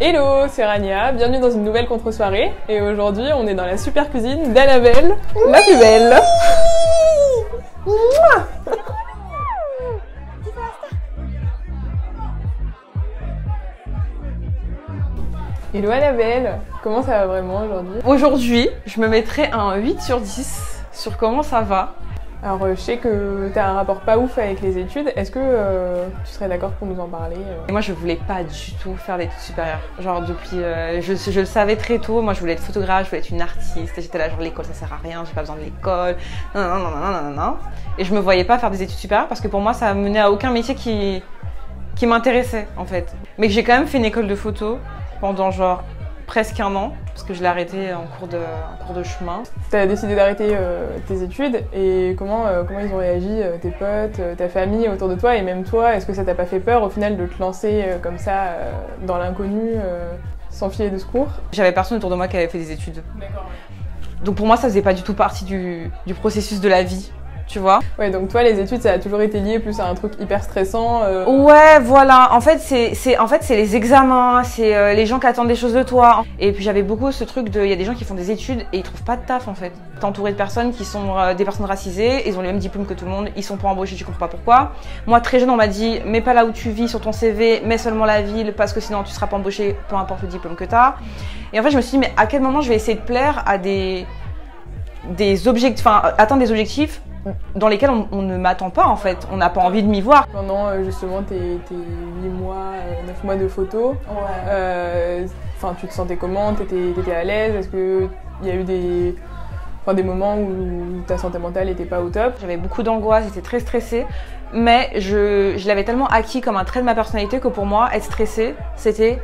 Hello, c'est Rania, bienvenue dans une nouvelle contre-soirée. Et aujourd'hui, on est dans la super cuisine d'Annabelle, la plus belle. Hello Annabelle, comment ça va vraiment aujourd'hui? Aujourd'hui, je me mettrais un 8 sur 10 sur comment ça va. Alors je sais que tu as un rapport pas ouf avec les études, est-ce que tu serais d'accord pour nous en parler? Et moi je voulais pas du tout faire d'études supérieures, genre depuis, je le savais très tôt, moi je voulais être photographe, je voulais être une artiste, j'étais là genre l'école ça sert à rien, j'ai pas besoin de l'école, non. Et je me voyais pas faire des études supérieures parce que pour moi ça menait à aucun métier qui m'intéressait en fait. Mais que j'ai quand même fait une école de photo pendant genre presque un an, parce que je l'ai arrêté en cours de chemin. Tu as décidé d'arrêter tes études et comment ils ont réagi, tes potes, ta famille autour de toi et même toi? Est-ce que ça t'a pas fait peur au final de te lancer comme ça dans l'inconnu sans filer de secours? J'avais personne autour de moi qui avait fait des études. D'accord. Donc pour moi ça faisait pas du tout partie du processus de la vie. Tu vois? Ouais, donc toi, les études, ça a toujours été lié plus à un truc hyper stressant. Ouais, voilà. En fait, c'est les examens, c'est les gens qui attendent des choses de toi. Et puis j'avais beaucoup ce truc de, il y a des gens qui font des études et ils trouvent pas de taf en fait. T'es entouré de personnes qui sont des personnes racisées, ils ont les mêmes diplômes que tout le monde, ils sont pas embauchés, tu comprends pas pourquoi. Moi, très jeune, on m'a dit, mets pas là où tu vis sur ton CV, mets seulement la ville parce que sinon tu seras pas embauché, peu importe le diplôme que t'as. Et en fait, je me suis dit, mais à quel moment je vais essayer de plaire à des objectifs, enfin, atteindre des objectifs dans lesquels on ne m'attend pas en fait, on n'a pas envie de m'y voir. Pendant justement tes 8 mois, 9 mois de photos, tu te sentais comment? T'étais à l'aise? Est-ce qu'il y a eu des moments où ta santé mentale n'était pas au top? J'avais beaucoup d'angoisse, j'étais très stressée, mais je l'avais tellement acquis comme un trait de ma personnalité que pour moi, être stressée, c'était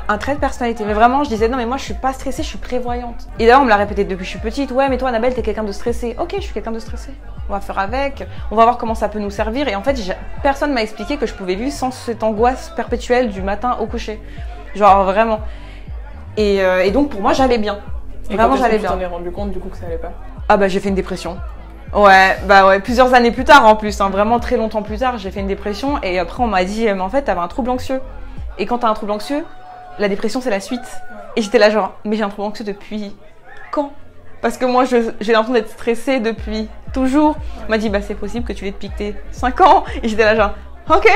un trait de personnalité. Mais vraiment, je disais non mais moi je suis pas stressée, je suis prévoyante. Et d'ailleurs on me l'a répété depuis que je suis petite, ouais mais toi Annabelle t'es quelqu'un de stressé. Ok, je suis quelqu'un de stressé, on va faire avec, on va voir comment ça peut nous servir. Et en fait personne m'a expliqué que je pouvais vivre sans cette angoisse perpétuelle du matin au coucher. Genre vraiment. Et donc pour moi j'allais bien. Et vraiment j'allais bien. Tu t'en es rendu compte du coup que ça allait pas? Ah bah j'ai fait une dépression. Ouais, bah ouais, plusieurs années plus tard en plus, hein, vraiment très longtemps plus tard, j'ai fait une dépression et après on m'a dit mais en fait t'avais un trouble anxieux. Et quand t'as un trouble anxieux, la dépression c'est la suite. Et j'étais là genre, mais j'ai un trouble anxieux depuis quand? Parce que moi j'ai l'impression d'être stressée depuis toujours. On m'a dit bah c'est possible que tu l'aies depuis que t'es 5 ans. Et j'étais là genre, ok,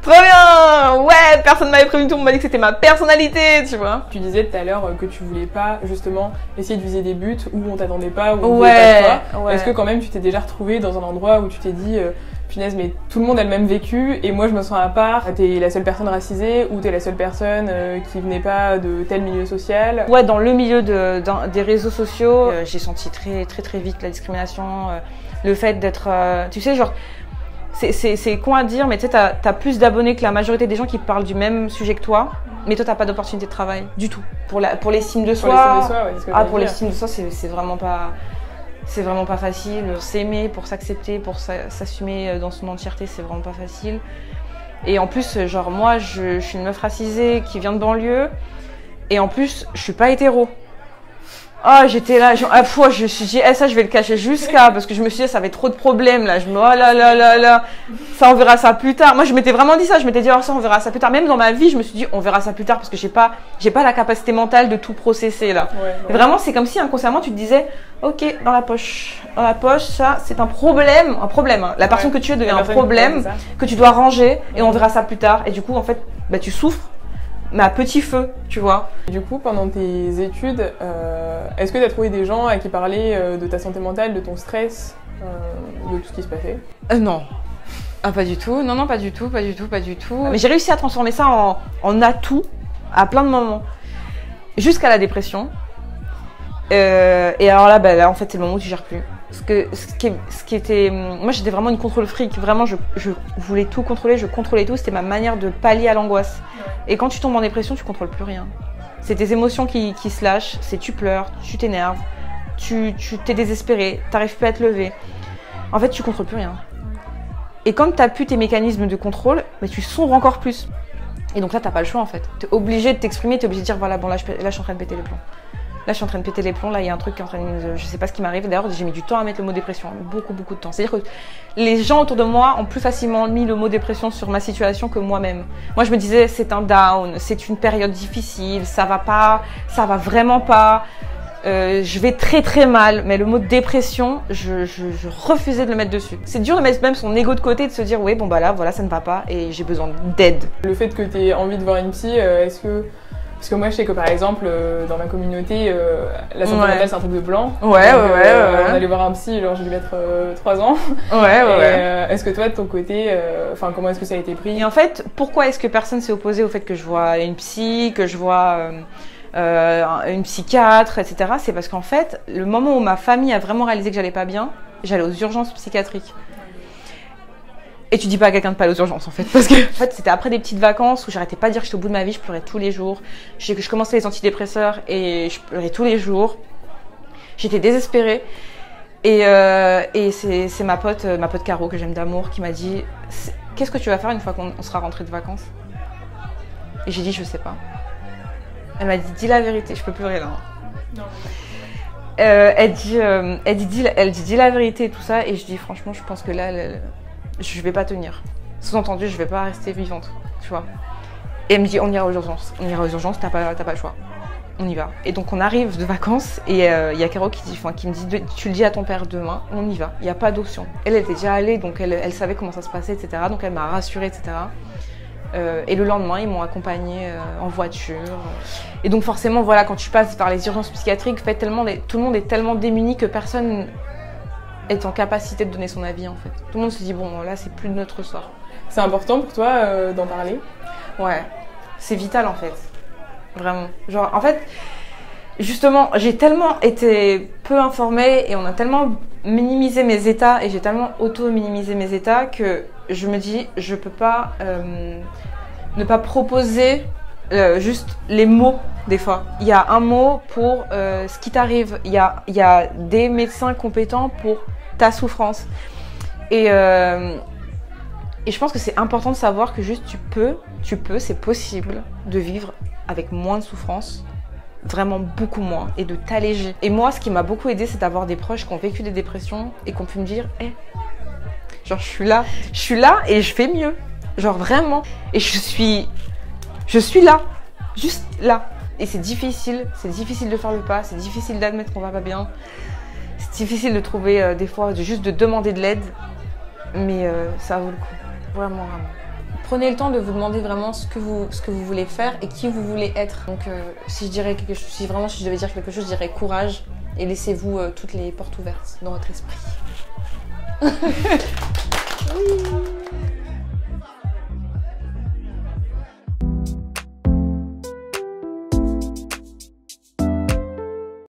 trop bien. Ouais, personne m'avait prévenu, tout le monde m'a dit que c'était ma personnalité, tu vois. Tu disais tout à l'heure que tu voulais pas justement essayer de viser des buts où on t'attendait pas, où on voulait pas de toi. Est-ce que quand même tu t'es déjà retrouvée dans un endroit où tu t'es dit punaise mais tout le monde a le même vécu et moi je me sens à part, t'es la seule personne racisée ou t'es la seule personne qui venait pas de tel milieu social? Ouais, dans le milieu des réseaux sociaux, j'ai senti très vite la discrimination, le fait d'être, tu sais genre, c'est con à dire mais tu sais t'as plus d'abonnés que la majorité des gens qui parlent du même sujet que toi, mais toi t'as pas d'opportunité de travail du tout. Pour l'estime de soi, pour l'estime de soi c'est vraiment pas... C'est vraiment pas facile, s'aimer pour s'accepter, pour s'assumer dans son entièreté, c'est vraiment pas facile. Et en plus, genre moi, je suis une meuf racisée qui vient de banlieue, et en plus, je suis pas hétéro. Ah, j'étais là, je me suis dit, ça je vais le cacher jusqu'à, parce que je me suis dit, ça avait trop de problèmes là, oh là, ça on verra ça plus tard. Moi je m'étais vraiment dit ça, je m'étais dit, oh ça on verra ça plus tard. Même dans ma vie, je me suis dit, on verra ça plus tard, parce que j'ai pas la capacité mentale de tout processer là. Ouais. Vraiment, c'est comme si inconsciemment tu te disais, ok, dans la poche, ça c'est un problème, hein. La personne que tu es devient un problème, que tu dois ranger, et on verra ça plus tard. Et du coup, en fait, bah tu souffres, mais à petit feu, tu vois. Du coup, pendant tes études, est-ce que tu as trouvé des gens à qui parler de ta santé mentale, de ton stress, de tout ce qui se passait? Non. Ah, pas du tout. Non, pas du tout. Mais j'ai réussi à transformer ça en atout à plein de moments. Jusqu'à la dépression. Et alors là, en fait, c'est le moment où tu gères plus. Ce qui était... Moi, j'étais vraiment une contrôle freak. Vraiment, je voulais tout contrôler, je contrôlais tout. C'était ma manière de pallier à l'angoisse. Et quand tu tombes en dépression, tu contrôles plus rien. C'est tes émotions qui se lâchent. C'est tu pleures, tu t'énerves, tu t'es désespéré, t'arrives plus à te lever. En fait, tu contrôles plus rien. Et quand t'as plus tes mécanismes de contrôle, bah, tu sombres encore plus. Et donc là, t'as pas le choix en fait. T'es obligé de t'exprimer, t'es obligé de dire voilà, bon là je suis en train de péter les plombs. Là, je suis en train de péter les plombs. Là, il y a un truc qui est en train de... Je sais pas ce qui m'arrive. D'ailleurs, j'ai mis du temps à mettre le mot dépression. Beaucoup, beaucoup de temps. C'est-à-dire que les gens autour de moi ont plus facilement mis le mot dépression sur ma situation que moi-même. Moi, je me disais, c'est un down, c'est une période difficile, ça va pas, ça va vraiment pas. Je vais très très mal, mais le mot dépression, je refusais de le mettre dessus. C'est dur de mettre même son ego de côté et de se dire, oui, bon bah là, voilà, ça ne va pas et j'ai besoin d'aide. Le fait que tu aies envie de voir une psy, est-ce que... Parce que moi, je sais que par exemple, dans ma communauté, la santé mentale, c'est un truc de blanc. Ouais. On allait voir un psy, genre j'ai dû mettre 3 ans. Est-ce que toi, de ton côté, comment est-ce que ça a été pris? Et en fait, pourquoi est-ce que personne s'est opposé au fait que je vois une psy, que je vois une psychiatre, etc. C'est parce qu'en fait, le moment où ma famille a vraiment réalisé que j'allais pas bien, j'allais aux urgences psychiatriques. Et tu dis pas à quelqu'un de pas aller aux urgences en fait, parce que en fait, c'était après des petites vacances où j'arrêtais pas de dire que j'étais au bout de ma vie, je pleurais tous les jours. Je commençais les antidépresseurs et je pleurais tous les jours. J'étais désespérée. Et c'est ma pote Caro, que j'aime d'amour, qui m'a dit « Qu'est-ce que tu vas faire une fois qu'on sera rentré de vacances ?» Et j'ai dit « Je sais pas ». Elle m'a dit « Dis la vérité, je peux pleurer là. » Non. Elle dit « Dis la vérité » et tout ça. Et je dis « Franchement, je pense que là... je vais pas tenir. Sous-entendu, je vais pas rester vivante, tu vois. » Et elle me dit, on ira aux urgences. On ira aux urgences, t'as pas le choix. On y va. Et donc on arrive de vacances et il y a Caro qui me dit, tu le dis à ton père demain, on y va. Il n'y a pas d'option. Elle était déjà allée, donc elle savait comment ça se passait, etc. Donc elle m'a rassurée, etc. Et le lendemain, ils m'ont accompagnée en voiture. Et donc forcément, voilà, quand tu passes par les urgences psychiatriques, tout le monde est tellement démuni que personne est en capacité de donner son avis en fait. Tout le monde se dit bon là c'est plus de notre sort. C'est important pour toi d'en parler? Ouais, c'est vital en fait. Vraiment. Genre en fait, justement, j'ai tellement été peu informée et on a tellement minimisé mes états et j'ai tellement auto-minimisé mes états que je me dis je peux pas ne pas proposer juste les mots des fois. Il y a un mot pour ce qui t'arrive, il y a des médecins compétents pour ta souffrance. Et je pense que c'est important de savoir que juste tu peux, c'est possible de vivre avec moins de souffrance, vraiment beaucoup moins, et de t'alléger. Et moi, ce qui m'a beaucoup aidé, c'est d'avoir des proches qui ont vécu des dépressions et qui ont pu me dire hey, genre je suis là et je fais mieux. Genre vraiment. Et je suis là, juste là. Et c'est difficile de faire le pas, c'est difficile d'admettre qu'on va pas bien. C'est difficile de trouver des fois, juste de demander de l'aide, mais ça vaut le coup, vraiment, vraiment. Prenez le temps de vous demander vraiment ce que vous voulez faire et qui vous voulez être. Donc si je devais dire quelque chose, je dirais courage et laissez-vous toutes les portes ouvertes dans votre esprit. Oui.